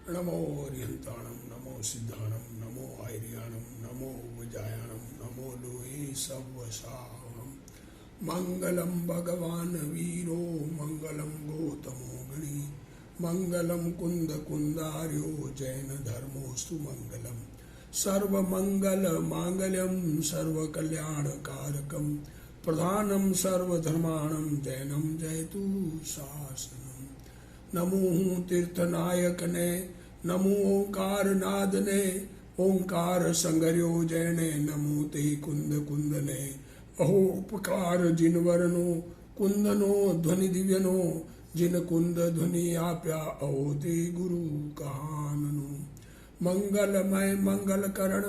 नमो हरिहंताणं नमो सिद्धाणं नमो आयर्याणं नमो वजायाणं नमो लोहे सवसाहं मंगलम भगवान वीरो मंगलम गौतमो गणी मंगलम कुंद कुंदार्यो जैन धर्मोस्तु मंगलम सर्वमंगल मांगल्यम सर्वकल्याणकारकम प्रधानम सर्वधर्माणं जैनम जयतु शासनम। नमो तीर्थनायक ने नमो ओंकार नाद ने ओंकार संगर्यो जैने नमो ते कुंद कुंदने अहो उपकार जिन वर्णो कुंदनो ध्वनि दिव्यनो जिन कुंद ध्वनि आप्या अहो ते गुरु कहाननो। मंगलमय मंगल करण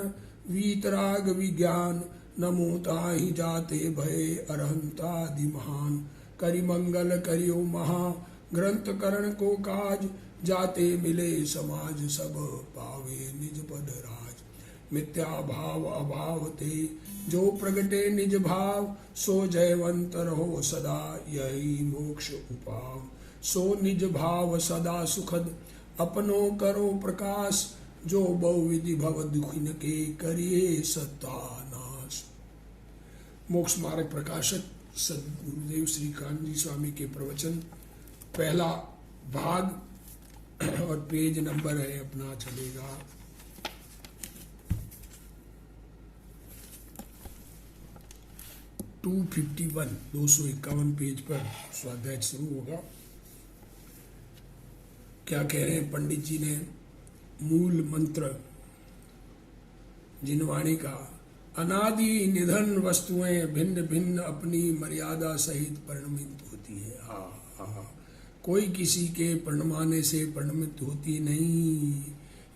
वीतराग विज्ञान नमो ताहि जाते भय अरहंतादि महान करि मंगल करियो महा ग्रंथ करण को काज जाते मिले समाज सब पावे निज पद राज। मिथ्या भाव अभाव ते जो प्रगटे निज भाव सो जयवंत रहो सदा यही मोक्ष उपाव। सो निज भाव सदा सुखद अपनो करो प्रकाश जो बहुविधि भव दुखिन के करिए सत्तानाश। मोक्ष मार्ग प्रकाशक सद्गुरुदेव श्री कान्जी स्वामी के प्रवचन पहला भाग और पेज नंबर है अपना चलेगा 251 251 पेज पर स्वाध्याय शुरू होगा। क्या कह रहे हैं पंडित जी ने? मूल मंत्र जिनवाणी का अनादि निधन वस्तुएं भिन्न भिन्न अपनी मर्यादा सहित परिणमित होती है। कोई किसी के परिणमाने से परिणमित होती नहीं।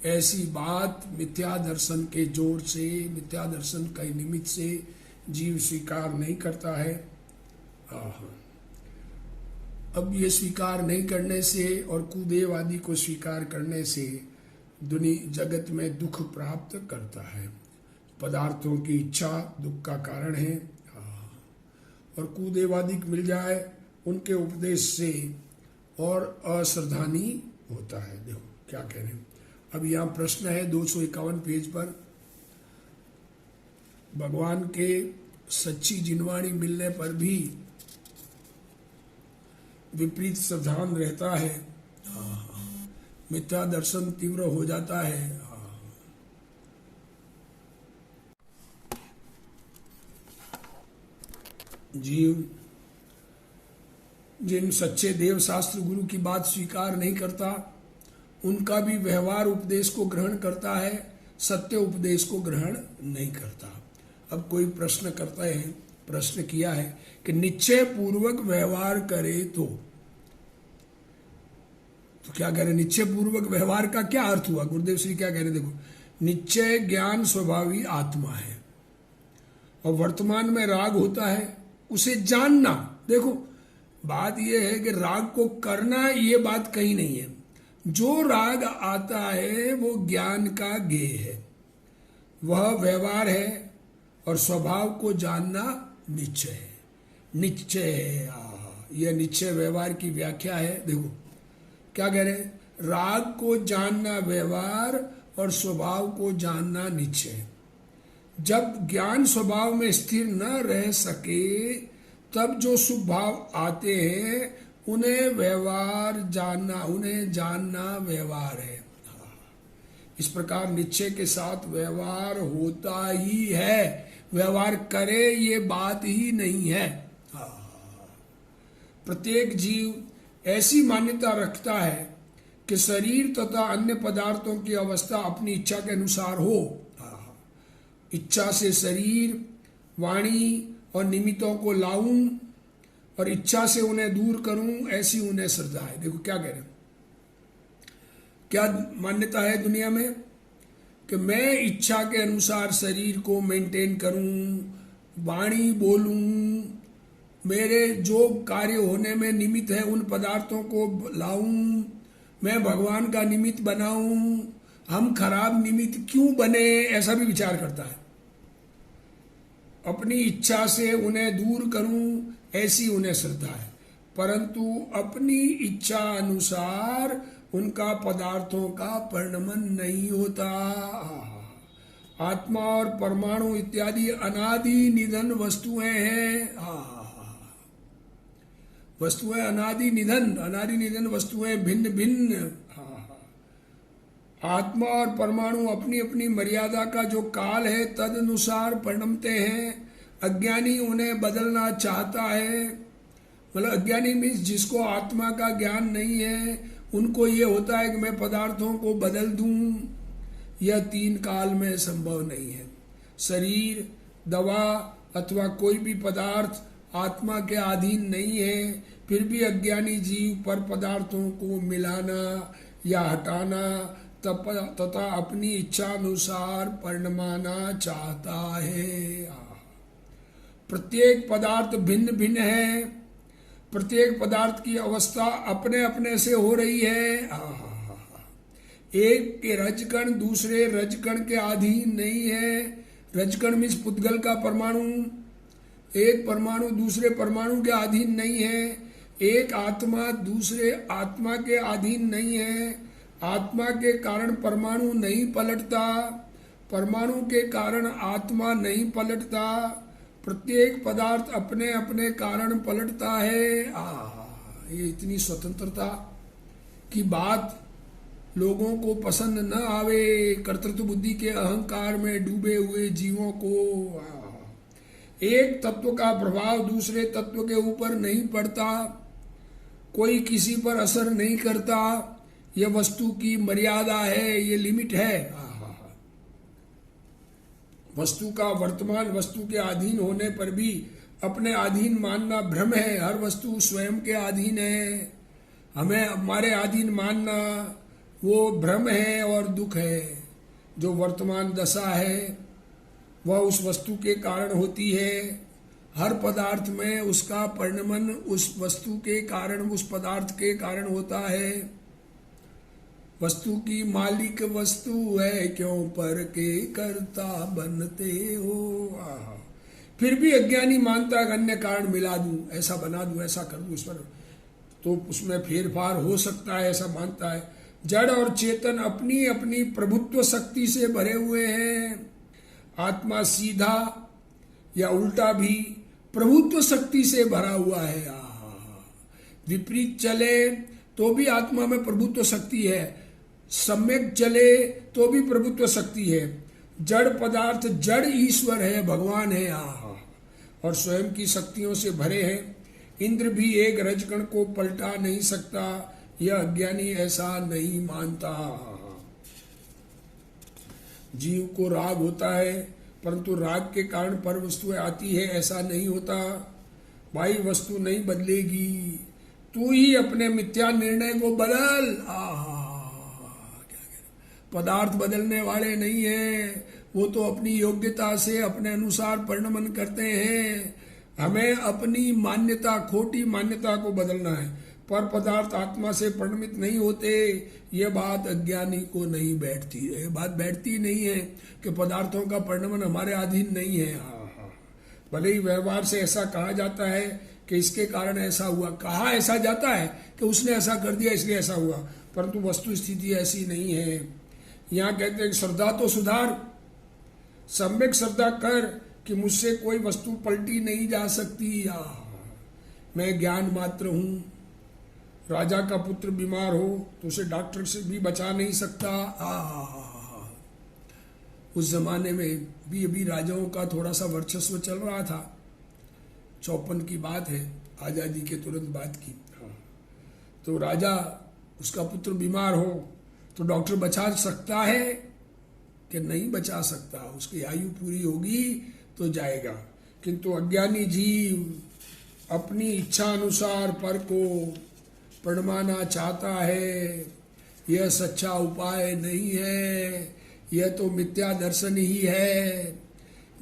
ऐसी बात मिथ्या दर्शन के जोर से मिथ्या दर्शन के निमित्त से जीव स्वीकार नहीं करता है। अब ये स्वीकार नहीं करने से और कुदेव आदि को स्वीकार करने से दुनिया जगत में दुख प्राप्त करता है। पदार्थों की इच्छा दुख का कारण है और कुदेवादिक मिल जाए उनके उपदेश से और अश्रद्धानी होता है। देखो क्या कह रहे हैं। अब यहाँ प्रश्न है 251 पेज पर, भगवान के सच्ची जिनवाणी मिलने पर भी विपरीत श्रद्धान रहता है, मिथ्या दर्शन तीव्र हो जाता है। जीव जिन सच्चे देव शास्त्र गुरु की बात स्वीकार नहीं करता उनका भी व्यवहार उपदेश को ग्रहण करता है, सत्य उपदेश को ग्रहण नहीं करता। अब कोई प्रश्न करता है, प्रश्न किया है कि निश्चय पूर्वक व्यवहार करे तो क्या कह रहे? निश्चय पूर्वक व्यवहार का क्या अर्थ हुआ? गुरुदेव श्री क्या कह रहे? देखो, निश्चय ज्ञान स्वभावी आत्मा है और वर्तमान में राग होता है, उसे जानना। देखो बात यह है कि राग को करना ये बात कहीं नहीं है। जो राग आता है वो ज्ञान का गेय है, वह व्यवहार है और स्वभाव को जानना निश्चय है। निश्चय है, यह निश्चय व्यवहार की व्याख्या है। देखो क्या कह रहे हैं? राग को जानना व्यवहार और स्वभाव को जानना निश्चय। जब ज्ञान स्वभाव में स्थिर न रह सके तब जो शुभ भाव आते हैं उन्हें व्यवहार जानना, उन्हें जानना व्यवहार है। इस प्रकार निश्चय के साथ व्यवहार होता ही है, व्यवहार करे ये बात ही नहीं है। प्रत्येक जीव ऐसी मान्यता रखता है कि शरीर तथा अन्य पदार्थों की अवस्था अपनी इच्छा के अनुसार हो। इच्छा से शरीर वाणी और निमित्तों को लाऊं और इच्छा से उन्हें दूर करूं, ऐसी उन्हें श्रद्धा है। देखो क्या कह रहे हैं, क्या मान्यता है दुनिया में कि मैं इच्छा के अनुसार शरीर को मेंटेन करूं, वाणी बोलूं, मेरे जो कार्य होने में निमित्त है उन पदार्थों को लाऊं, मैं भगवान का निमित्त बनाऊं। हम खराब निमित्त क्यों बने, ऐसा भी विचार करता है। अपनी इच्छा से उन्हें दूर करूं, ऐसी उन्हें श्रद्धा है। परंतु अपनी इच्छा अनुसार उनका पदार्थों का परिणमन नहीं होता। आत्मा और परमाणु इत्यादि अनादि निधन वस्तुएं हैं। वस्तुएं अनादि निधन वस्तुएं भिन्न भिन्न। आत्मा और परमाणु अपनी अपनी मर्यादा का जो काल है तद अनुसार परिणमते हैं। अज्ञानी उन्हें बदलना चाहता है, मतलब अज्ञानी मीन्स जिसको आत्मा का ज्ञान नहीं है, उनको ये होता है कि मैं पदार्थों को बदल दूं। यह 3 काल में संभव नहीं है। शरीर, दवा अथवा कोई भी पदार्थ आत्मा के अधीन नहीं है, फिर भी अज्ञानी जीव पर पदार्थों को मिलाना या हटाना तथा अपनी इच्छा अनुसार परिणमाना चाहता है। प्रत्येक पदार्थ भिन्न भिन्न है। प्रत्येक पदार्थ की अवस्था अपने अपने से हो रही है। एक के रजकण दूसरे रजकण के अधीन नहीं है। रजकण मीन्स पुद्गल का परमाणु। एक परमाणु दूसरे परमाणु के अधीन नहीं है। एक आत्मा दूसरे आत्मा के अधीन नहीं है। आत्मा के कारण परमाणु नहीं पलटता, परमाणु के कारण आत्मा नहीं पलटता। प्रत्येक पदार्थ अपने अपने कारण पलटता है। ये इतनी स्वतंत्रता की बात लोगों को पसंद न आवे। कर्तृत्व बुद्धि के अहंकार में डूबे हुए जीवों को एक तत्व का प्रभाव दूसरे तत्व के ऊपर नहीं पड़ता, कोई किसी पर असर नहीं करता। यह वस्तु की मर्यादा है, ये लिमिट है। वस्तु का वर्तमान वस्तु के अधीन होने पर भी अपने अधीन मानना भ्रम है। हर वस्तु स्वयं के अधीन है। हमें हमारे अधीन मानना वो भ्रम है और दुख है। जो वर्तमान दशा है वह उस वस्तु के कारण होती है। हर पदार्थ में उसका परिणमन उस वस्तु के कारण, उस पदार्थ के कारण होता है। वस्तु की मालिक वस्तु है, क्यों पर के कर्ता बनते हो। फिर भी अज्ञानी मानता है अन्य कारण मिला दूं, ऐसा बना दूं, ऐसा कर दूं, इस पर तो उसमें फेरफार हो सकता है, ऐसा मानता है। जड़ और चेतन अपनी अपनी प्रभुत्व शक्ति से भरे हुए हैं। आत्मा सीधा या उल्टा भी प्रभुत्व शक्ति से भरा हुआ है। विपरीत चले तो भी आत्मा में प्रभुत्व शक्ति है, सम्यक चले तो भी प्रभुत्व शक्ति है। जड़ पदार्थ जड़ ईश्वर है, भगवान है और स्वयं की शक्तियों से भरे हैं। इंद्र भी एक रजकण को पलटा नहीं सकता, यह अज्ञानी ऐसा नहीं मानता। जीव को राग होता है, परंतु राग के कारण पर वस्तुएं आती है, ऐसा नहीं होता। भाई वस्तु नहीं बदलेगी, तू ही अपने मिथ्या निर्णय को बदल। पदार्थ बदलने वाले नहीं है, वो तो अपनी योग्यता से अपने अनुसार परिणमन करते हैं। हमें अपनी मान्यता, खोटी मान्यता को बदलना है। पर पदार्थ आत्मा से परिणमित नहीं होते, ये बात अज्ञानी को नहीं बैठती है। बात बैठती नहीं है कि पदार्थों का परिणमन हमारे अधीन नहीं है। भले ही व्यवहार से ऐसा कहा जाता है कि इसके कारण ऐसा हुआ, कहा ऐसा जाता है कि उसने ऐसा कर दिया इसलिए ऐसा हुआ, परंतु वस्तु स्थिति ऐसी नहीं है। यहाँ कहते हैं श्रद्धा तो सुधार, सम्यक श्रद्धा कर कि मुझसे कोई वस्तु पलटी नहीं जा सकती। मैं ज्ञान मात्र हूँ। राजा का पुत्र बीमार हो तो उसे डॉक्टर से भी बचा नहीं सकता। उस जमाने में भी अभी राजाओं का थोड़ा सा वर्चस्व चल रहा था। 54 की बात है, आज़ादी के तुरंत बाद की। तो राजा, उसका पुत्र बीमार हो तो डॉक्टर बचा सकता है कि नहीं बचा सकता। उसकी आयु पूरी होगी तो जाएगा। किंतु अज्ञानी जीव अपनी इच्छा अनुसार पर को परिणमाना चाहता है। यह सच्चा उपाय नहीं है, यह तो मिथ्या दर्शन ही है।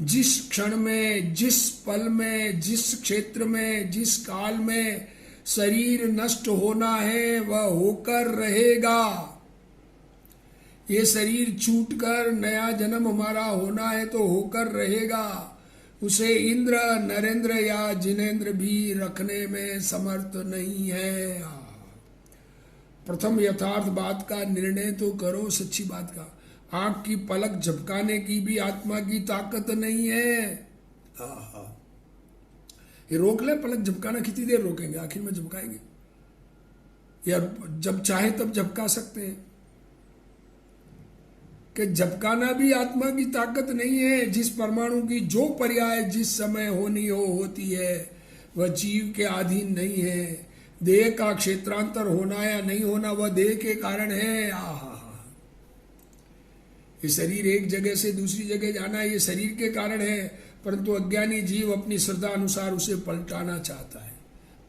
जिस क्षण में, जिस पल में, जिस क्षेत्र में, जिस काल में शरीर नष्ट होना है वह होकर रहेगा। ये शरीर छूटकर नया जन्म हमारा होना है तो होकर रहेगा। उसे इंद्र, नरेंद्र या जिनेंद्र भी रखने में समर्थ नहीं है। प्रथम यथार्थ बात का निर्णय तो करो, सच्ची बात का। आंख की पलक झपकाने की भी आत्मा की ताकत नहीं है। आहा, ये रोक ले, पलक झपकाना कितनी देर रोकेंगे, आखिर में झपकाएंगे या जब चाहे तब झपका सकते हैं। कि झपकाना भी आत्मा की ताकत नहीं है। जिस परमाणु की जो पर्याय जिस समय होनी हो होती है, वह जीव के अधीन नहीं है। देह का क्षेत्रांतर होना या नहीं होना वह देह के कारण है। आहा, ये शरीर एक जगह से दूसरी जगह जाना ये शरीर के कारण है, परंतु अज्ञानी जीव अपनी श्रद्धा अनुसार उसे पलटाना चाहता है।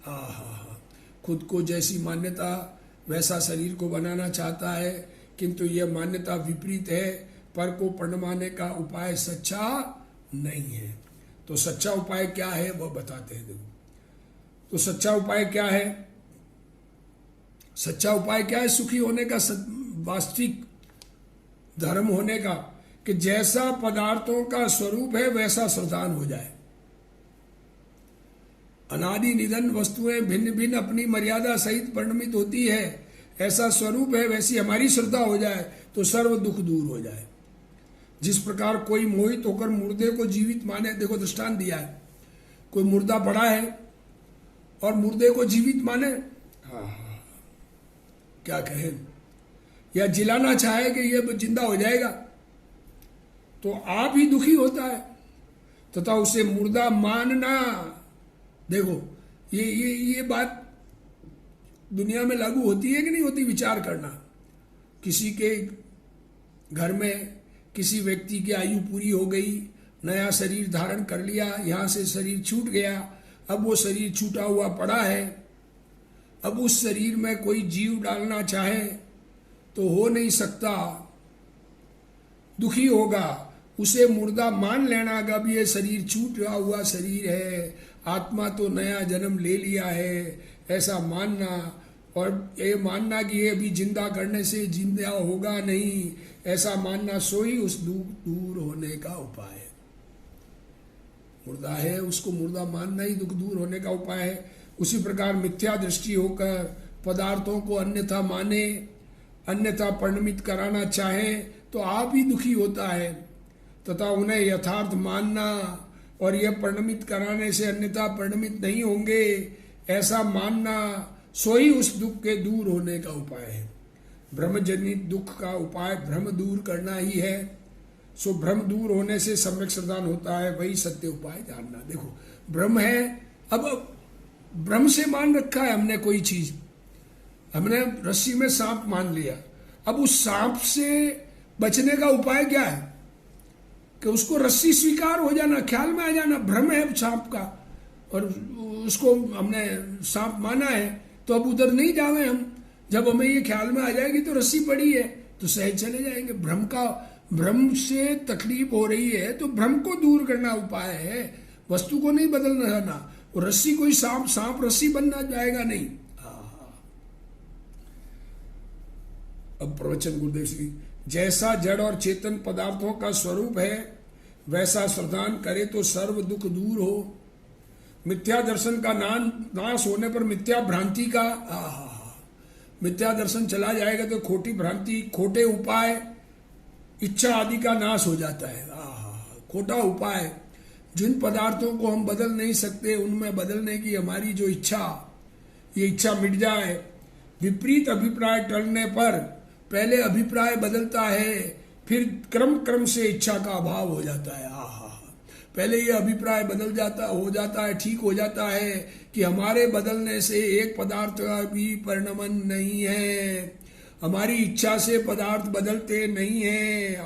आहा, खुद को जैसी मान्यता वैसा शरीर को बनाना चाहता है, किंतु यह मान्यता विपरीत है। पर को पणमाने का उपाय सच्चा नहीं है। तो सच्चा उपाय क्या है वह बताते हैं। देखो, तो सच्चा उपाय क्या है? सच्चा उपाय क्या है? सुखी होने का, वास्तविक धर्म होने का, कि जैसा पदार्थों का स्वरूप है वैसा श्रद्धान हो जाए। अनादि निधन वस्तुएं भिन्न भिन्न अपनी मर्यादा सहित परिणमित होती है, ऐसा स्वरूप है वैसी हमारी श्रद्धा हो जाए तो सर्व दुख दूर हो जाए। जिस प्रकार कोई मोहित होकर मुर्दे को जीवित माने, देखो दृष्टांत दिया है, कोई मुर्दा पड़ा है और मुर्दे को जीवित माने, क्या कहें, या जिलाना चाहे कि ये जिंदा हो जाएगा, तो आप ही दुखी होता है तथा उसे मुर्दा मानना। देखो ये बात दुनिया में लागू होती है कि नहीं होती? विचार करना। किसी के घर में किसी व्यक्ति की आयु पूरी हो गई, नया शरीर धारण कर लिया, यहाँ से शरीर छूट गया, अब वो शरीर छूटा हुआ पड़ा है। अब उस शरीर में कोई जीव डालना चाहे तो हो नहीं सकता, दुखी होगा। उसे मुर्दा मान लेना कि अब ये शरीर छूटा हुआ शरीर है, आत्मा तो नया जन्म ले लिया है, ऐसा मानना। और ये मानना कि ये अभी जिंदा करने से जिंदा होगा नहीं, ऐसा मानना सोई उस दुख दूर होने का उपाय है। मुर्दा है उसको मुर्दा मानना ही दुख दूर होने का उपाय है। उसी प्रकार मिथ्या दृष्टि होकर पदार्थों को अन्यथा माने, अन्यथा परिणमित कराना चाहे तो आप ही दुखी होता है, तथा उन्हें यथार्थ मानना और यह परिणमित कराने से अन्यथा परिणमित नहीं होंगे ऐसा मानना सोई उस दुख के दूर होने का उपाय है। ब्रह्मजनित दुख का उपाय भ्रम दूर करना ही है। सो भ्रम दूर होने से सम्यक श्रद्धान होता है, वही सत्य उपाय जानना। देखो भ्रम है, अब भ्रम से मान रखा है हमने कोई चीज, हमने रस्सी में सांप मान लिया, अब उस सांप से बचने का उपाय क्या है? कि उसको रस्सी स्वीकार हो जाना, ख्याल में आ जाना, भ्रम है सांप का और उसको हमने सांप माना है, तो अब उधर नहीं जावे हम। जब हमें ये ख्याल में आ जाएगी तो रस्सी पड़ी है तो सहज चले जाएंगे। भ्रम से तकलीफ हो रही है तो भ्रम को दूर करना उपाय है, वस्तु को नहीं बदलना जाना। और रस्सी कोई सांप रस्सी बनना जाएगा नहीं। अब प्रवचन गुरुदेव श्री, जैसा जड़ और चेतन पदार्थों का स्वरूप है वैसा श्रद्धान करे तो सर्व दुख दूर हो। मिथ्या दर्शन का नाश होने पर मिथ्या भ्रांति का मिथ्या दर्शन चला जाएगा तो खोटी भ्रांति, खोटे उपाय, इच्छा आदि का नाश हो जाता है। खोटा उपाय, जिन पदार्थों को हम बदल नहीं सकते उनमें बदलने की हमारी जो इच्छा, ये इच्छा मिट जाए। विपरीत अभिप्राय टलने पर पहले अभिप्राय बदलता है, फिर क्रम से इच्छा का अभाव हो जाता है। पहले ये अभिप्राय हो जाता है, ठीक हो जाता है कि हमारे बदलने से एक पदार्थ का भी परिणमन नहीं है, हमारी इच्छा से पदार्थ बदलते नहीं है।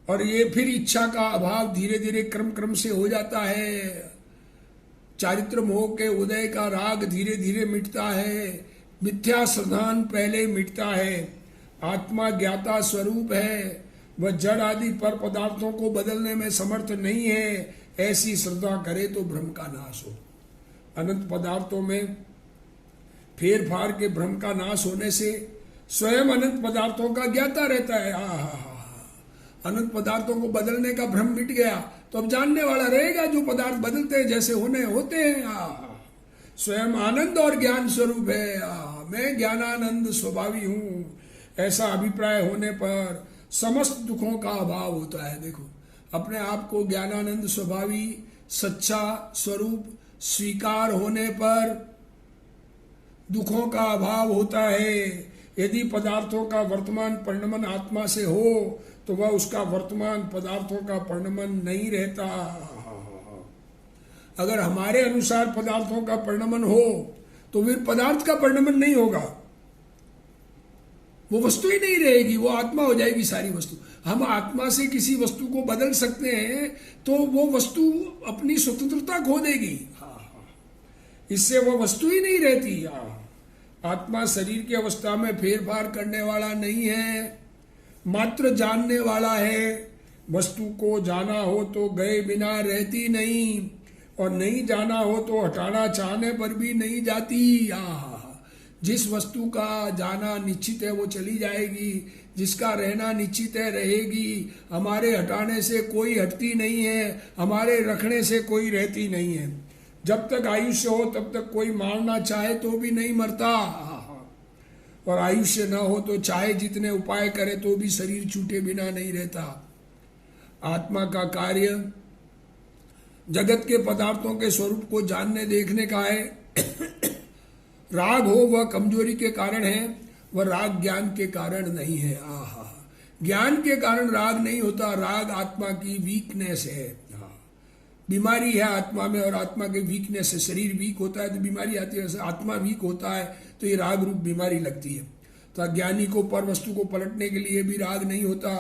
और ये फिर इच्छा का अभाव धीरे धीरे क्रम से हो जाता है। चारित्र मोह के उदय का राग धीरे धीरे मिटता है, मिथ्या श्रद्धान पहले मिटता है। आत्मा ज्ञाता स्वरूप है, वह जड़ आदि पर पदार्थों को बदलने में समर्थ नहीं है। ऐसी श्रद्धा करे तो भ्रम का नाश हो। अनंत पदार्थों में फेर फार के भ्रम का नाश होने से स्वयं अनंत पदार्थों का ज्ञाता रहता है। अनंत पदार्थों को बदलने का भ्रम मिट गया तो अब जानने वाला रहेगा जो पदार्थ बदलते हैं, जैसे होने होते हैं। स्वयं आनंद और ज्ञान स्वरूप है। मैं ज्ञानानंद स्वभावी हूं, ऐसा अभिप्राय होने पर समस्त दुखों का अभाव होता है। देखो, अपने आप को ज्ञानानंद स्वभावी सच्चा स्वरूप स्वीकार होने पर दुखों का अभाव होता है। यदि पदार्थों का वर्तमान परिणमन आत्मा से हो तो वह उसका वर्तमान पदार्थों का परिणमन नहीं रहता। अगर हमारे अनुसार पदार्थों का परिणमन हो तो फिर पदार्थ का परिणमन नहीं होगा, वो वस्तु ही नहीं रहेगी, वो आत्मा हो जाएगी सारी वस्तु। हम आत्मा से किसी वस्तु को बदल सकते हैं तो वो वस्तु अपनी स्वतंत्रता खो देगी, इससे वो वस्तु ही नहीं रहती। आत्मा शरीर की अवस्था में फेरफार करने वाला नहीं है, मात्र जानने वाला है। वस्तु को जाना हो तो गए बिना रहती नहीं, और नहीं जाना हो तो हटाना चाहने पर भी नहीं जाती। जिस वस्तु का जाना निश्चित है वो चली जाएगी, जिसका रहना निश्चित है रहेगी। हमारे हटाने से कोई हटती नहीं है, हमारे रखने से कोई रहती नहीं है। जब तक आयुष्य हो तब तक कोई मारना चाहे तो भी नहीं मरता, और आयुष्य न हो तो चाहे जितने उपाय करे तो भी शरीर छूटे बिना नहीं रहता। आत्मा का कार्य जगत के पदार्थों के स्वरूप को जानने देखने का है। राग हो वह कमजोरी के कारण है, वह राग ज्ञान के कारण नहीं है। ज्ञान के कारण राग नहीं होता, राग आत्मा की वीकनेस है। बीमारी है आत्मा में, और आत्मा के वीकनेस है। शरीर वीक होता है तो बीमारी आती है, आत्मा वीक होता है तो ये राग रूप बीमारी लगती है। तो ज्ञानी को पर वस्तु को पलटने के लिए भी राग नहीं होता।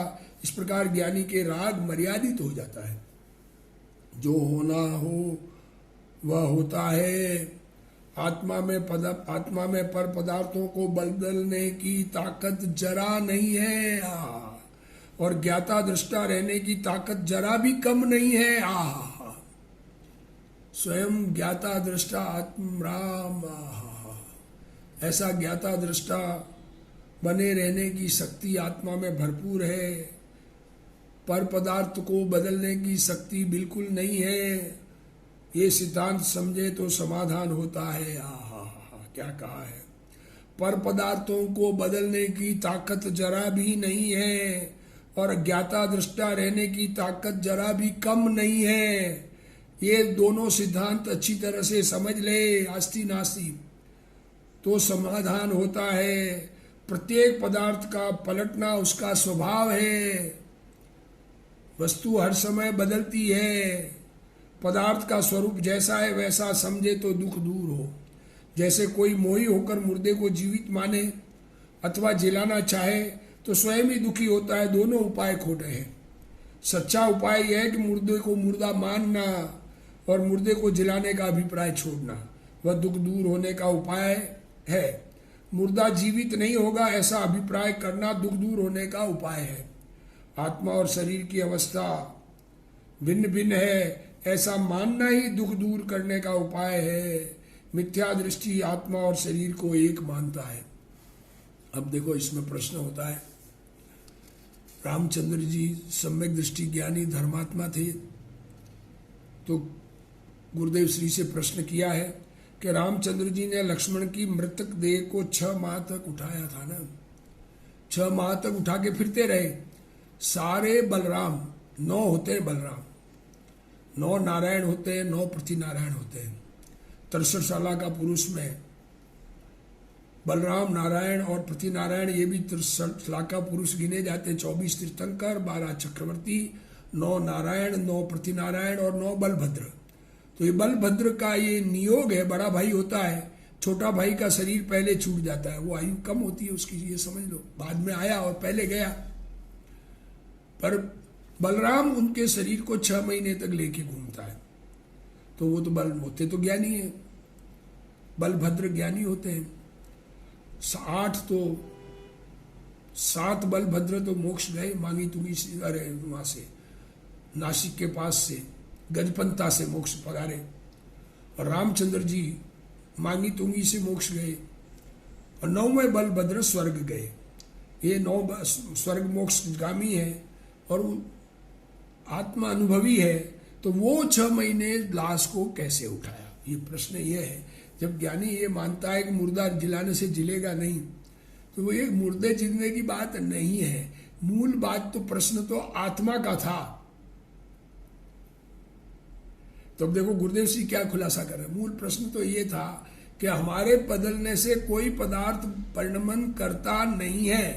इस प्रकार ज्ञानी के राग मर्यादित हो जाता है। जो होना हो वह होता है। आत्मा में पर पदार्थों को बदलने की ताकत जरा नहीं है, और ज्ञाता दृष्टा रहने की ताकत जरा भी कम नहीं है। स्वयं ज्ञाता दृष्टा आत्म राम, ऐसा ज्ञाता दृष्टा बने रहने की शक्ति आत्मा में भरपूर है। पर पदार्थ को बदलने की शक्ति बिल्कुल नहीं है। ये सिद्धांत समझे तो समाधान होता है। क्या कहा है, पर पदार्थों को बदलने की ताकत जरा भी नहीं है, और ज्ञाता दृष्टा रहने की ताकत जरा भी कम नहीं है। ये दोनों सिद्धांत अच्छी तरह से समझ ले, आस्ती नास्ती, तो समाधान होता है। प्रत्येक पदार्थ का पलटना उसका स्वभाव है। वस्तु हर समय बदलती है। पदार्थ का स्वरूप जैसा है वैसा समझे तो दुख दूर हो। जैसे कोई मोही होकर मुर्दे को जीवित माने अथवा जिलाना चाहे तो स्वयं ही दुखी होता है। दोनों उपाय खोटे हैं। सच्चा उपाय यह है कि मुर्दे को मुर्दा मानना और मुर्दे को जिलाने का अभिप्राय छोड़ना, वह दुख दूर होने का उपाय है। मुर्दा जीवित नहीं होगा ऐसा अभिप्राय करना दुख दूर होने का उपाय है। आत्मा और शरीर की अवस्था भिन्न भिन्न है ऐसा मानना ही दुख दूर करने का उपाय है। मिथ्या दृष्टि आत्मा और शरीर को एक मानता है। अब देखो, इसमें प्रश्न होता है, रामचंद्र जी सम्यक दृष्टि ज्ञानी धर्मात्मा थे, तो गुरुदेव श्री से प्रश्न किया है कि रामचंद्र जी ने लक्ष्मण की मृतक देह को 6 माह तक उठाया था ना, 6 माह तक उठा के फिरते रहे। सारे बलराम 9 होते हैं, बलराम 9 नारायण होते हैं, 9 पृथ्वी नारायण होते हैं। 63 साल का पुरुष में बलराम नारायण और पृथ्वी नारायण ये भी 63 लाख का पुरुष गिने जाते हैं। 24 तीर्थंकर, 12 चक्रवर्ती, 9 नारायण, 9 पृथ्वी नारायण और 9 बलभद्र। तो ये बलभद्र का ये नियोग है। बड़ा भाई होता है, छोटा भाई का शरीर पहले छूट जाता है, वो आयु कम होती है उसकी, ये समझ लो। बाद में आया और पहले गया। पर बलराम उनके शरीर को 6 महीने तक लेके घूमता है। तो वो तो बल होते तो ज्ञानी है, बलभद्र ज्ञानी होते हैं। 7 बलभद्र तो मोक्ष गए, मांगी तुंगी से, अरे वहां से नासिक के पास से गजपंता से मोक्ष पधारे। और रामचंद्र जी मांगी तुंगी से मोक्ष गए, और 9वें बलभद्र स्वर्ग गए। ये 9 स्वर्ग मोक्ष गामी है और आत्मा अनुभवी है। तो वो 6 महीने लाश को कैसे उठाया, ये प्रश्न ये है। जब ज्ञानी ये मानता है कि मुर्दा जिलाने से जिलेगा नहीं, तो वो एक मुर्दे जिलने की बात नहीं है। मूल बात तो प्रश्न तो आत्मा का था। तो अब देखो गुरुदेव जी क्या खुलासा कर रहे हैं। मूल प्रश्न तो ये था कि हमारे बदलने से कोई पदार्थ परिणमन करता नहीं है।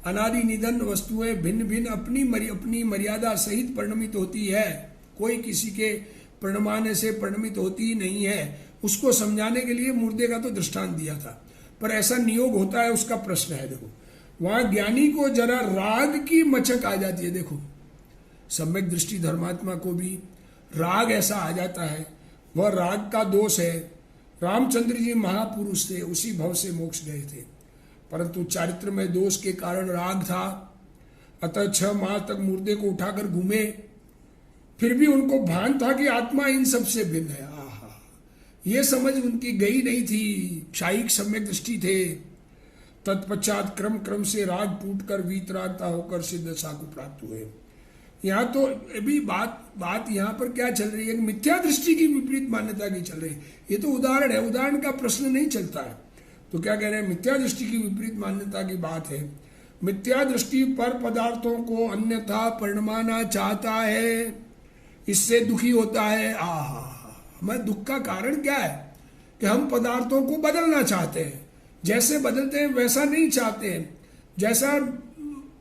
अनादि निधन वस्तुएं भिन्न भिन्न अपनी मर्यादा सहित परिणमित होती है, कोई किसी के परिणमाने से परिणमित होती नहीं है। उसको समझाने के लिए मुर्दे का तो दृष्टांत दिया था, पर ऐसा नियोग होता है उसका प्रश्न है। देखो वहां ज्ञानी को जरा राग की मचक आ जाती है। देखो सम्यक दृष्टि धर्मात्मा को भी राग ऐसा आ जाता है, वह राग का दोष है। रामचंद्र जी महापुरुष थे, उसी भव से मोक्ष गए थे, परंतु चारित्र में दोष के कारण राग था। अतः 6 माह तक मुर्दे को उठाकर घूमे, फिर भी उनको भान था कि आत्मा इन सबसे भिन्न है। आहा, ये समझ उनकी गई नहीं थी। क्षायिक सम्यक दृष्टि थे। तत्पश्चात क्रम क्रम से राग टूटकर वीतरागता होकर सिद्ध दशा को प्राप्त हुए। यहाँ तो अभी बात यहाँ पर क्या चल रही है, मिथ्या दृष्टि की विपरीत मान्यता की चल रही है। ये तो उदाहरण है, उदाहरण का प्रश्न नहीं चलता है। तो क्या कह रहे हैं, मिथ्या दृष्टि की विपरीत मान्यता की बात है। मिथ्या दृष्टि पर पदार्थों को अन्यथा परिणमाना चाहता है, इससे दुखी होता है। आहा, हमारे दुख का कारण क्या है कि हम पदार्थों को बदलना चाहते हैं। जैसे बदलते हैं वैसा नहीं चाहते हैं, जैसा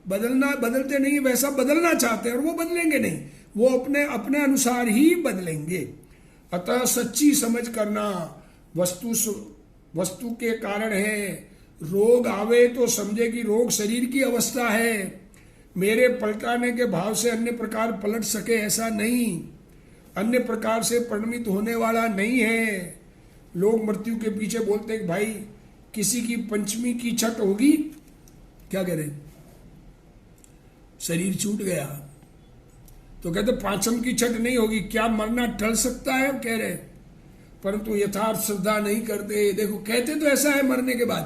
बदलते नहीं वैसा बदलना चाहते हैं, और वो बदलेंगे नहीं, वो अपने अनुसार ही बदलेंगे। अतः सच्ची समझ करना वस्तु के कारण है। रोग आवे तो समझे कि रोग शरीर की अवस्था है। मेरे पलटाने के भाव से अन्य प्रकार पलट सके ऐसा नहीं, अन्य प्रकार से परिणमित होने वाला नहीं है। लोग मृत्यु के पीछे बोलते हैं कि भाई किसी की पंचमी की छठ होगी, क्या कह रहे, शरीर छूट गया, तो कहते पांचम की छठ नहीं होगी, क्या मरना टल सकता है, कह रहे, परंतु यथार्थ श्रद्धा नहीं करते। देखो कहते तो ऐसा है मरने के बाद,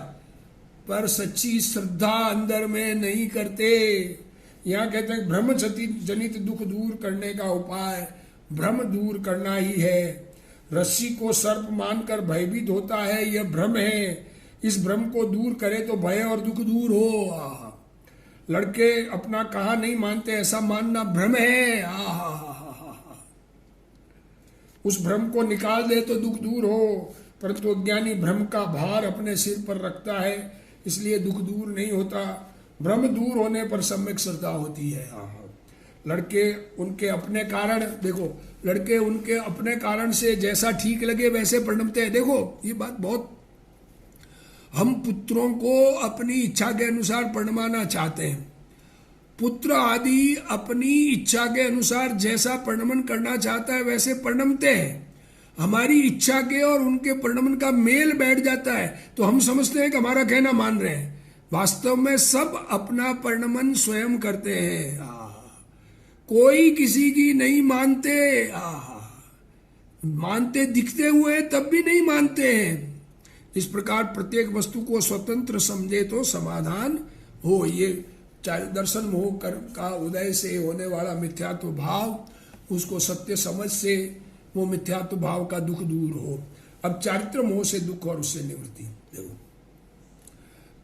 पर सच्ची श्रद्धा अंदर में नहीं करते। यहाँ कहते हैं भ्रम जनित दुख दूर करने का उपाय भ्रम दूर करना ही है। रस्सी को सर्प मानकर भयभीत होता है, यह भ्रम है। इस भ्रम को दूर करे तो भय और दुख दूर हो। लड़के अपना कहा नहीं मानते, ऐसा मानना भ्रम है। उस भ्रम को निकाल दे तो दुख दूर हो, परंतु अज्ञानी भ्रम का भार अपने सिर पर रखता है, इसलिए दुख दूर नहीं होता। भ्रम दूर होने पर सम्यक श्रद्धा होती है। लड़के उनके अपने कारण, देखो लड़के उनके अपने कारण से जैसा ठीक लगे वैसे परिणमते हैं। देखो ये बात बहुत, हम पुत्रों को अपनी इच्छा के अनुसार परिणमाना चाहते हैं। पुत्र आदि अपनी इच्छा के अनुसार जैसा परिणमन करना चाहता है वैसे परिणमते हैं। हमारी इच्छा के और उनके परिणमन का मेल बैठ जाता है तो हम समझते हैं कि हमारा कहना मान रहे हैं। वास्तव में सब अपना परिणमन स्वयं करते हैं। कोई किसी की नहीं मानते। मानते दिखते हुए तब भी नहीं मानते हैं। इस प्रकार प्रत्येक वस्तु को स्वतंत्र समझे तो समाधान हो। ये दर्शन मोह कर का उदय से होने वाला मिथ्यात्व भाव, उसको सत्य समझ से वो मिथ्यात्व भाव का दुख दूर हो। अब चारित्र मोह से दुख और उससे निवृत्ति। देखो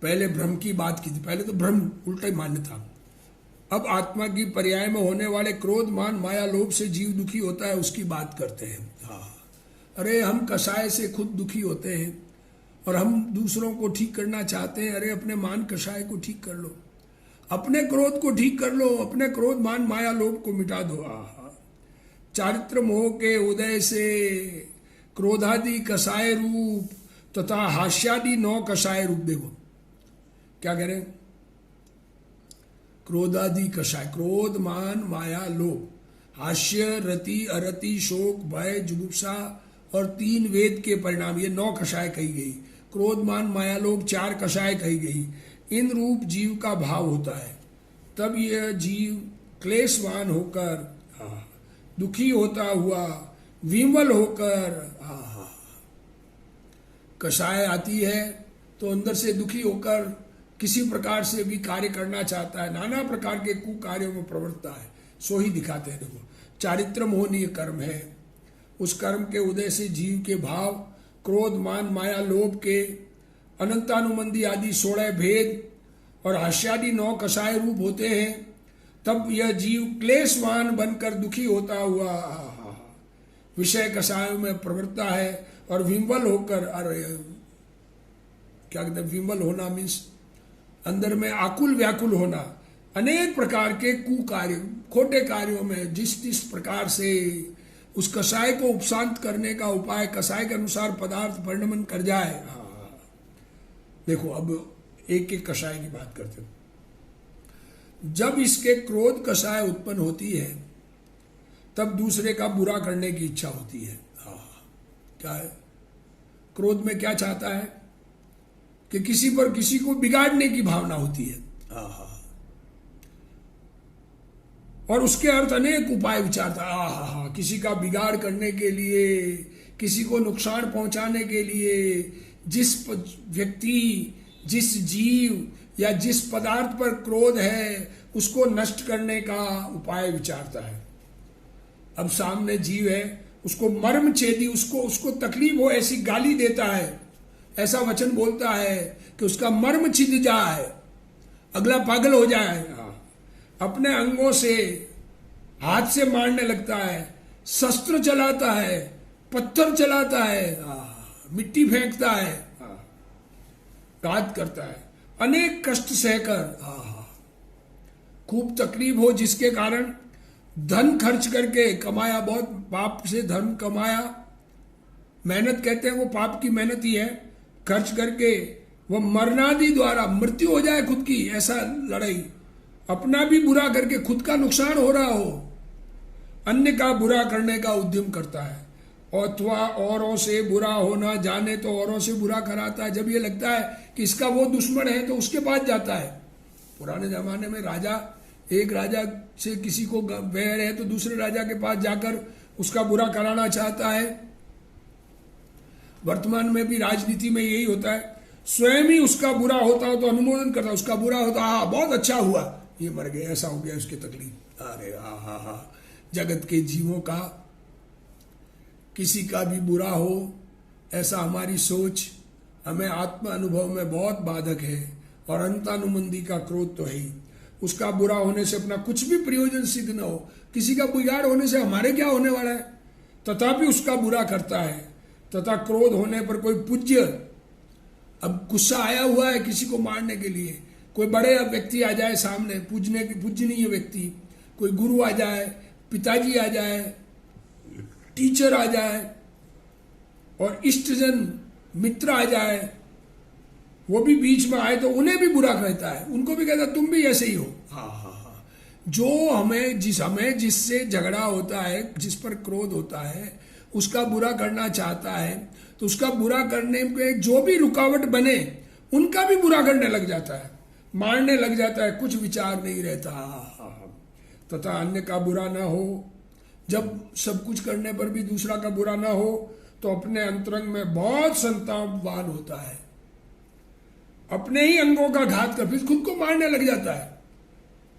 पहले भ्रम की बात की थी, पहले तो भ्रम उल्टा ही मान्य था। अब आत्मा की पर्याय में होने वाले क्रोध मान माया लोभ से जीव दुखी होता है, उसकी बात करते हैं। अरे हम कषाय से खुद दुखी होते हैं और हम दूसरों को ठीक करना चाहते हैं। अरे अपने मान कषाय को ठीक कर लो, अपने क्रोध को ठीक कर लो, अपने क्रोध मान माया लोभ को मिटा दो। चारित्र मोह के उदय से क्रोधादि कषाय रूप तथा हास्यादि 9 कषाय रूप। देखो क्या कह रहे हैं, क्रोधादि कषाय, क्रोध मान माया लोभ, हास्य रति अरति शोक भय जुगुप्सा और 3 वेद के परिणाम, ये 9 कषाय कही गई। क्रोध मान माया लोभ 4 कषाय कही गई। इन रूप जीव का भाव होता है, तब यह जीव क्लेशवान होकर दुखी होता हुआ विमल होकर कषाय आती है तो अंदर से दुखी होकर किसी प्रकार से भी कार्य करना चाहता है, नाना प्रकार के कुकार्यों में प्रवृत्ता है। सो ही दिखाते हैं। देखो चारित्र मोहनीय कर्म है, उस कर्म के उदय से जीव के भाव क्रोध, मान, माया, लोभ के अनंतानुबंधी आदि 16 भेद और हास्यादि 9 कषाय रूप होते हैं, तब यह जीव क्लेशवान बनकर दुखी होता हुआ विषय कषायों में प्रवृत्ता है और विम्बल होकर, अरे क्या कहते हैं, विम्बल होना मीन्स अंदर में आकुल व्याकुल होना, अनेक प्रकार के कुकार्य, खोटे कार्यों में जिस प्रकार से उस कषाय को उपशांत करने का उपाय कषाय के अनुसार पदार्थ परिणमन कर जाए। देखो अब एक एक कषाय की बात करते हैं। जब इसके क्रोध कषाय उत्पन्न होती है तब दूसरे का बुरा करने की इच्छा होती है। क्या है क्रोध में, क्या चाहता है कि किसी को बिगाड़ने की भावना होती है। और उसके अर्थ अनेक उपाय विचारता, किसी का बिगाड़ करने के लिए, किसी को नुकसान पहुंचाने के लिए, जिस व्यक्ति, जिस जीव या जिस पदार्थ पर क्रोध है उसको नष्ट करने का उपाय विचारता है। अब सामने जीव है, उसको मर्म छेदी, उसको तकलीफ हो ऐसी गाली देता है, ऐसा वचन बोलता है कि उसका मर्म छिद जाए, अगला पागल हो जाए। अपने अंगों से, हाथ से मारने लगता है, शस्त्र चलाता है, पत्थर चलाता है, मिट्टी फेंकता है, घात करता है, अनेक कष्ट सहकर, खूब तकलीफ हो, जिसके कारण धन खर्च करके कमाया, बहुत पाप से धन कमाया, मेहनत कहते हैं वो पाप की मेहनत ही है, खर्च करके वो मरनादि द्वारा मृत्यु हो जाए खुद की, ऐसा लड़ाई, अपना भी बुरा करके खुद का नुकसान हो रहा हो, अन्य का बुरा करने का उद्यम करता है, अथवा औरों से बुरा होना जाने तो औरों से बुरा कराता है। जब ये लगता है कि इसका वो दुश्मन है तो उसके पास जाता है। पुराने जमाने में राजा, एक राजा से किसी को बैर है तो दूसरे राजा के पास जाकर उसका बुरा कराना चाहता है। वर्तमान में भी राजनीति में यही होता है, स्वयं ही उसका बुरा होता हो तो अनुमोदन करता, उसका बुरा होता, बहुत अच्छा हुआ, ये मर गए, ऐसा हो गया, उसकी तकलीफ। अरे जगत के जीवों का किसी का भी बुरा हो, ऐसा हमारी सोच हमें आत्म अनुभव में बहुत बाधक है। और अंतानुबंधी का क्रोध तो है ही, उसका बुरा होने से अपना कुछ भी प्रयोजन सिद्ध न हो, किसी का बिगाड़ होने से हमारे क्या होने वाला है, तथापि उसका बुरा करता है। तथा क्रोध होने पर कोई पूज्य, अब गुस्सा आया हुआ है किसी को मारने के लिए, कोई बड़े व्यक्ति आ जाए सामने, पूजनीय व्यक्ति, कोई गुरु आ जाए, पिताजी आ जाए, टीचर आ जाए, और इष्टजन मित्र आ जाए, वो भी बीच में आए तो उन्हें भी बुरा कहता है, उनको भी कहता है तुम भी ऐसे ही हो। जो हमें जिससे झगड़ा होता है, जिस पर क्रोध होता है, उसका बुरा करना चाहता है, तो उसका बुरा करने में जो भी रुकावट बने उनका भी बुरा करने लग जाता है, मारने लग जाता है, कुछ विचार नहीं रहता। तथा अन्य का बुरा ना हो, जब सब कुछ करने पर भी दूसरा का बुरा ना हो तो अपने अंतरंग में बहुत संतापवान होता है, अपने ही अंगों का घात कर फिर खुद को मारने लग जाता है,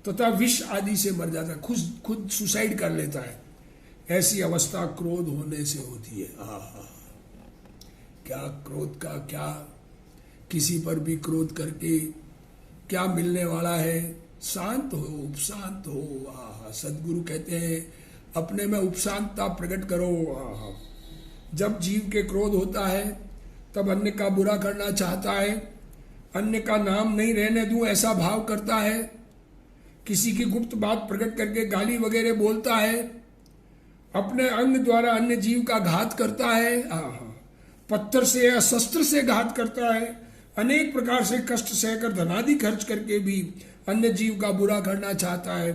तथा विष आदि से मर जाता है, खुद सुसाइड कर लेता है। ऐसी अवस्था क्रोध होने से होती है। क्या क्रोध का, क्या किसी पर भी क्रोध करके क्या मिलने वाला है? शांत हो, उपशांत हो। सदगुरु कहते हैं अपने में उपशांतता प्रकट करो। जब जीव के क्रोध होता है तब अन्य का बुरा करना चाहता है, अन्य का नाम नहीं रहने दूं ऐसा भाव करता है, किसी की गुप्त बात प्रकट करके गाली वगैरह बोलता है, अपने अंग द्वारा अन्य जीव का घात करता है, पत्थर से या शस्त्र से घात करता है, अनेक प्रकार से कष्ट सहकर धनादि खर्च करके भी अन्य जीव का बुरा करना चाहता है।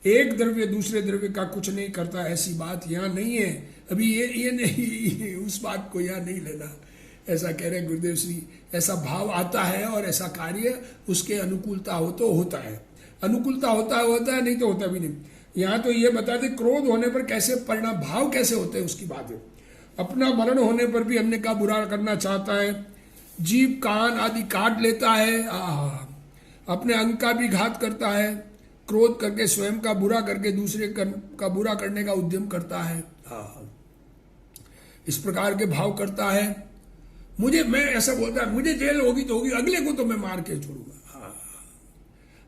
एक द्रव्य दूसरे द्रव्य का कुछ नहीं करता, ऐसी बात यहाँ नहीं है। अभी ये नहीं, उस बात को यहाँ नहीं लेना, ऐसा कह रहे गुरुदेव श्री। ऐसा भाव आता है और ऐसा कार्य उसके अनुकूलता हो तो होता है, अनुकूलता होता है, नहीं तो होता भी नहीं। यहाँ तो ये बताते क्रोध होने पर कैसे परिणाम, भाव कैसे होते हैं उसकी बात है। अपना मरण होने पर भी अन्य का बुरा करना चाहता है, जीभ कान आदि काट लेता है, अपने अंग का भी घात करता है, क्रोध करके स्वयं का बुरा करके दूसरे का बुरा करने का उद्यम करता है। इस प्रकार के भाव करता है। मैं ऐसा बोलता है, मुझे जेल होगी तो होगी, अगले को तो मैं मार के छोड़ूंगा। हाँ।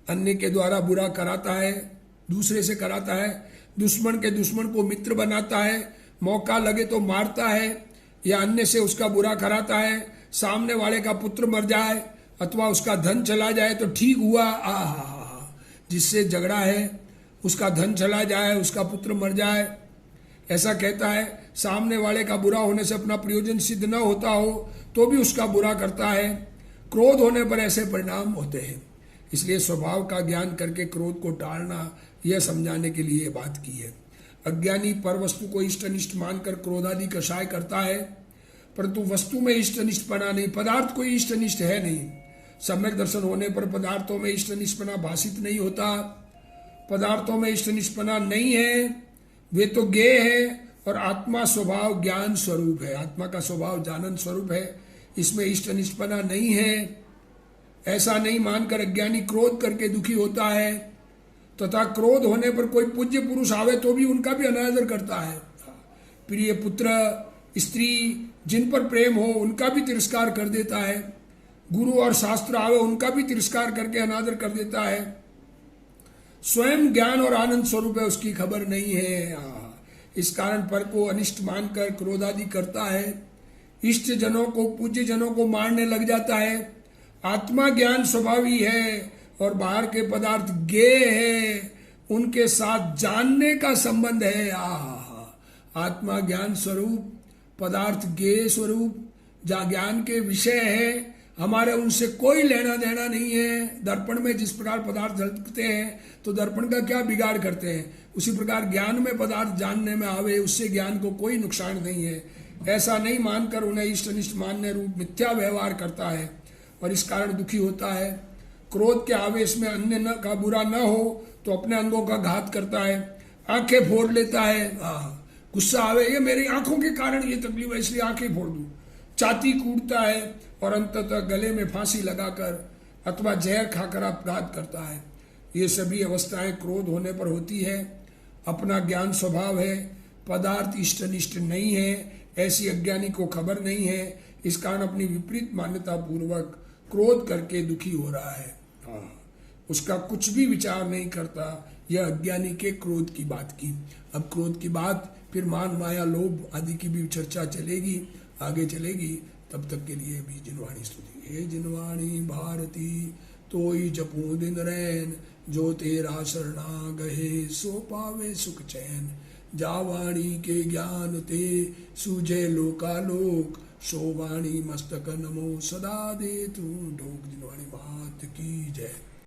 अन्य के द्वारा बुरा कराता है, दूसरे से कराता है, दुश्मन के दुश्मन को मित्र बनाता है, मौका लगे तो मारता है या अन्य से उसका बुरा कराता है। सामने वाले का पुत्र मर जाए अथवा उसका धन चला जाए तो ठीक हुआ। जिससे झगड़ा है उसका धन चला जाए, उसका पुत्र मर जाए, ऐसा कहता है। सामने वाले का बुरा होने से अपना प्रयोजन सिद्ध न होता हो तो भी उसका बुरा करता है। क्रोध होने पर ऐसे परिणाम होते हैं। इसलिए स्वभाव का ज्ञान करके क्रोध को टालना, यह समझाने के लिए बात की है। अज्ञानी पर वस्तु को इष्ट अनिष्ट मानकर क्रोधादि कषाय करता है, परंतु वस्तु में इष्ट अनिष्टपना नहीं, पदार्थ कोई इष्ट अनिष्ट है नहीं। सम्यक दर्शन होने पर पदार्थों में इष्ट अनिष्टपना भाषित नहीं होता। पदार्थों में इष्ट अनिष्टपना नहीं है, वे तो ज्ञेय है। और आत्मा स्वभाव ज्ञान स्वरूप है, आत्मा का स्वभाव जानन स्वरूप है, इसमें इष्ट अनिष्टपना नहीं है। ऐसा नहीं मानकर अज्ञानी क्रोध करके दुखी होता है, तथा क्रोध होने पर कोई पूज्य पुरुष आवे तो भी उनका भी अनादर करता है। प्रिय पुत्र, स्त्री, जिन पर प्रेम हो उनका भी तिरस्कार कर देता है। गुरु और शास्त्र आवे उनका भी तिरस्कार करके अनादर कर देता है। स्वयं ज्ञान और आनंद स्वरूप है, उसकी खबर नहीं है। इस कारण पर को अनिष्ट मानकर क्रोधादि करता है। इष्ट जनों को, पूज्य जनों को मारने लग जाता है। आत्मा ज्ञान स्वभावी है और बाहर के पदार्थ ज्ञेय है, उनके साथ जानने का संबंध है। आत्मा ज्ञान स्वरूप, पदार्थ ज्ञेय स्वरूप, जहाँ ज्ञान के विषय है, हमारे उनसे कोई लेना देना नहीं है। दर्पण में जिस प्रकार पदार्थ झलकते हैं तो दर्पण का क्या बिगाड़ करते हैं, उसी प्रकार ज्ञान में पदार्थ जानने में आवे, उससे ज्ञान को कोई नुकसान नहीं है। ऐसा नहीं मानकर उन्हें इष्ट अनिष्ट मानने रूप मिथ्या व्यवहार करता है और इस कारण दुखी होता है। क्रोध के आवेश में अन्य का बुरा न हो तो अपने अंगों का घात करता है, आंखें फोड़ लेता है। गुस्सा आवे, ये मेरी आंखों के कारण ये तकलीफ है इसलिए आंखें फोड़ दूं, छाती कूटता है और अंततः गले में फांसी लगाकर अथवा जहर खाकर अपघात करता है। ये सभी अवस्थाएं क्रोध होने पर होती है। अपना ज्ञान स्वभाव है, पदार्थ इष्ट अनिष्ट नहीं है, ऐसी अज्ञानी को खबर नहीं है। इस कारण अपनी विपरीत मान्यता पूर्वक क्रोध करके दुखी हो रहा है। उसका कुछ भी विचार नहीं करता। यह अज्ञानी के क्रोध की बात की। अब क्रोध की बात फिर मान, माया, लोभ आदि की भी चर्चा चलेगी, आगे चलेगी। तब तक के लिए भी जिनवाणी स्तुति। हे जिनवाणी भारती तोई जपू दिन रैन, जो तेरा शरणा गहे सो पावे सुख चैन। जावाणी के ज्ञान ते सूझे लोकालोक, सो वाणी मस्तक नमो सदा दे तू ढोक। जिनवाणी मात की जय।